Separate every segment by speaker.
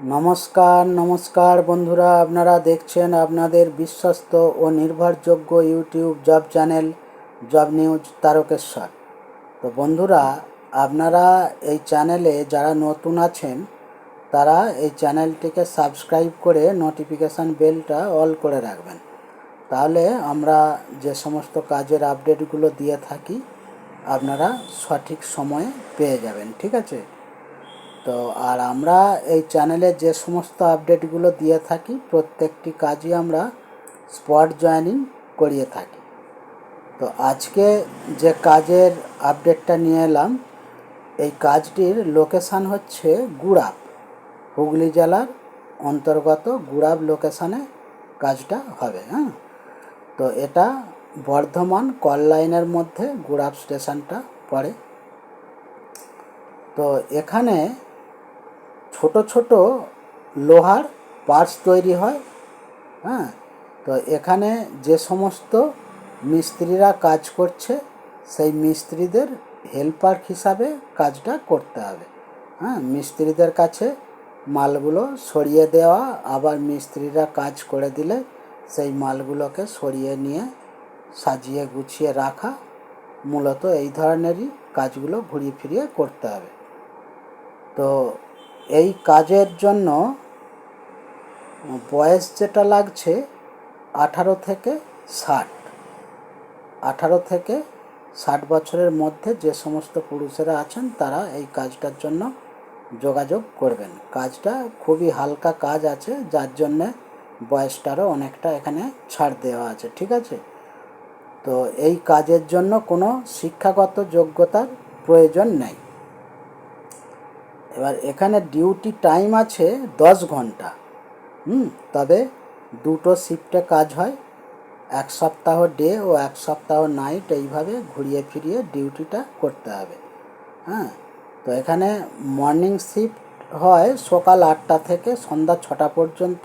Speaker 1: নমস্কার নমস্কার বন্ধুরা, আপনারা দেখছেন আপনাদের বিশ্বস্ত ও নির্ভরযোগ্য YouTube job channel job news Tarakeswar. তো বন্ধুরা, আপনারা এই চ্যানেলে যারা নতুন আছেন তারা এই চ্যানেলটিকে সাবস্ক্রাইব করে নোটিফিকেশান বেলটা অল করে রাখবেন। তাহলে আমরা যে সমস্ত কাজের আপডেটগুলো দিয়ে থাকি আপনারা সঠিক সময়ে পেয়ে যাবেন, ঠিক আছে? তো আর আমরা এই চ্যানেলে যে সমস্ত আপডেটগুলো দিয়ে থাকি প্রত্যেকটি কাজই আমরা স্পট জয়েনিং করিয়ে থাকি। তো আজকে যে কাজের আপডেটটা নিয়ে এলাম, এই কাজটির লোকেশান হচ্ছে গুড়াব, হুগলি জেলার অন্তর্গত গুড়াব লোকেশানে কাজটা হবে। তো এটা বর্ধমান কল লাইনের মধ্যে গুড়াব স্টেশনটা পড়ে। তো এখানে ছোট ছোট লোহার পার্টস তৈরি হয়। তো এখানে যে সমস্ত মিস্ত্রিরা কাজ করছে সেই মিস্ত্রিদের হেল্পার হিসাবে কাজটা করতে হবে। মিস্ত্রিদের কাছে মালগুলো সরিয়ে দেওয়া, আবার মিস্ত্রিরা কাজ করে দিলে সেই মালগুলোকে সরিয়ে নিয়ে সাজিয়ে গুছিয়ে রাখা, মূলত এই ধরনেরই কাজগুলো ঘুরিয়ে ফিরিয়ে করতে হবে। তো এই কাজের জন্য বয়স যেটা লাগছে 18 থেকে 60, 18 থেকে 60 বছরের মধ্যে যে সমস্ত পুরুষেরা আছেন তারা এই কাজটার জন্য যোগাযোগ করবেন। কাজটা খুবই হালকা কাজ আছে, যার জন্যে বয়সটারও অনেকটা এখানে ছাড় দেওয়া আছে, ঠিক আছে? তো এই কাজের জন্য কোনো শিক্ষাগত যোগ্যতার প্রয়োজন নেই। এবার এখানে ডিউটি টাইম আছে 10 ঘন্টা। তবে দুটো শিফটে কাজ হয়, এক সপ্তাহ ডে ও এক সপ্তাহ নাইট, এইভাবে ঘুরিয়ে ফিরিয়ে ডিউটিটা করতে হবে। তো এখানে মর্নিং শিফট হয় সকাল 8টা থেকে সন্ধ্যা 6টা পর্যন্ত,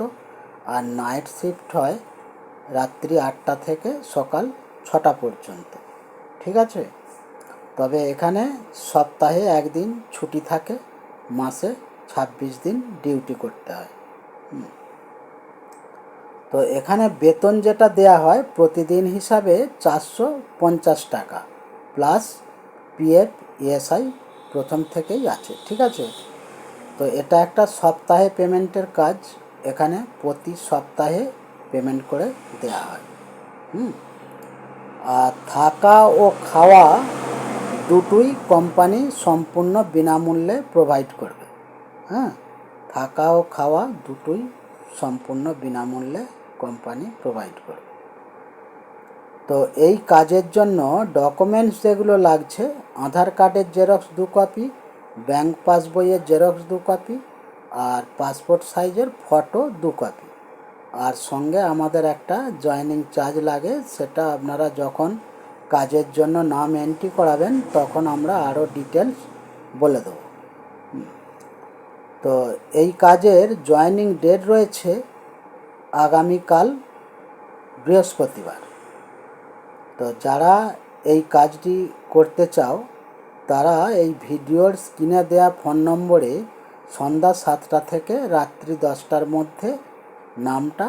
Speaker 1: আর নাইট শিফট হয় রাত্রি 8টা থেকে সকাল 6টা পর্যন্ত, ঠিক আছে? তবে এখানে সপ্তাহে একদিন ছুটি থাকে, মাসে 26 দিন ডিউটি করতে হয়। তো এখানে বেতন যেটা দেয়া হয় প্রতিদিন হিসাবে 450 টাকা প্লাস পিএফ ইএসআই প্রথম থেকেই আছে, ঠিক আছে? তো এটা একটা সপ্তাহে পেমেন্টের কাজ, এখানে প্রতি সপ্তাহে পেমেন্ট করে দেয়া হয়। আর থাকা ও খাওয়া দুটোই কোম্পানি সম্পূর্ণ বিনামূল্যে প্রোভাইড করবে। থাকা ও খাওয়া দুটোই সম্পূর্ণ বিনামূল্যে কোম্পানি প্রোভাইড করবে। তো এই কাজের জন্য ডকুমেন্টস যেগুলো লাগছে, আধার কার্ডের জেরক্স 2 কপি, ব্যাংক পাসবইয়ের জেরক্স 2 কপি, আর পাসপোর্ট সাইজের ফটো 2 কপি। আর সঙ্গে আমাদের একটা জয়েনিং চার্জ লাগে, সেটা আপনারা যখন কাজের জন্য নাম এন্ট্রি করাবেন তখন আমরা আরও ডিটেলস বলে দেবো। তো এই কাজের জয়েনিং ডেট রয়েছে আগামীকাল বৃহস্পতিবার। তো যারা এই কাজটি করতে চাও তারা এই ভিডিওর স্ক্রিনে দেওয়া ফোন নম্বরে সন্ধ্যা 7টা থেকে রাত্রি 10টার মধ্যে নামটা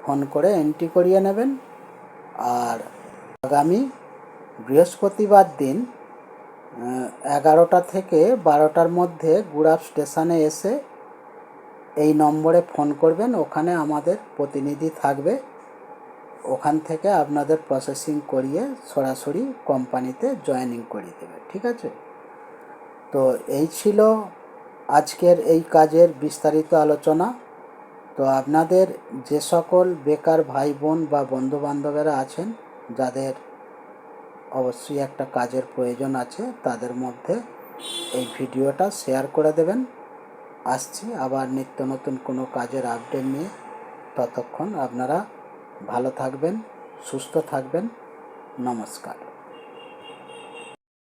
Speaker 1: ফোন করে এন্ট্রি করিয়ে নেবেন। আর আগামী বৃহস্পতিবার দিন 11টা থেকে 12টার মধ্যে গুড়াব স্টেশনে এসে এই নম্বরে ফোন করবেন, ওখানে আমাদের প্রতিনিধি থাকবে, ওখান থেকে আপনাদের প্রসেসিং করিয়ে সরাসরি কোম্পানিতে জয়েনিং করিয়ে দেবে, ঠিক আছে? তো এই ছিল আজকের এই কাজের বিস্তারিত আলোচনা। তো আপনাদের যে সকল বেকার ভাই বোন বা বন্ধুবান্ধবেরা আছেন যাদের অবশ্যই একটা কাজের প্রয়োজন আছে, তাদের মধ্যে এই ভিডিওটা শেয়ার করে দেবেন। আসছি আবার নিত্য নতুন কোনো কাজের আপডেট নিয়ে। ততক্ষণ আপনারা ভালো থাকবেন, সুস্থ থাকবেন। নমস্কার।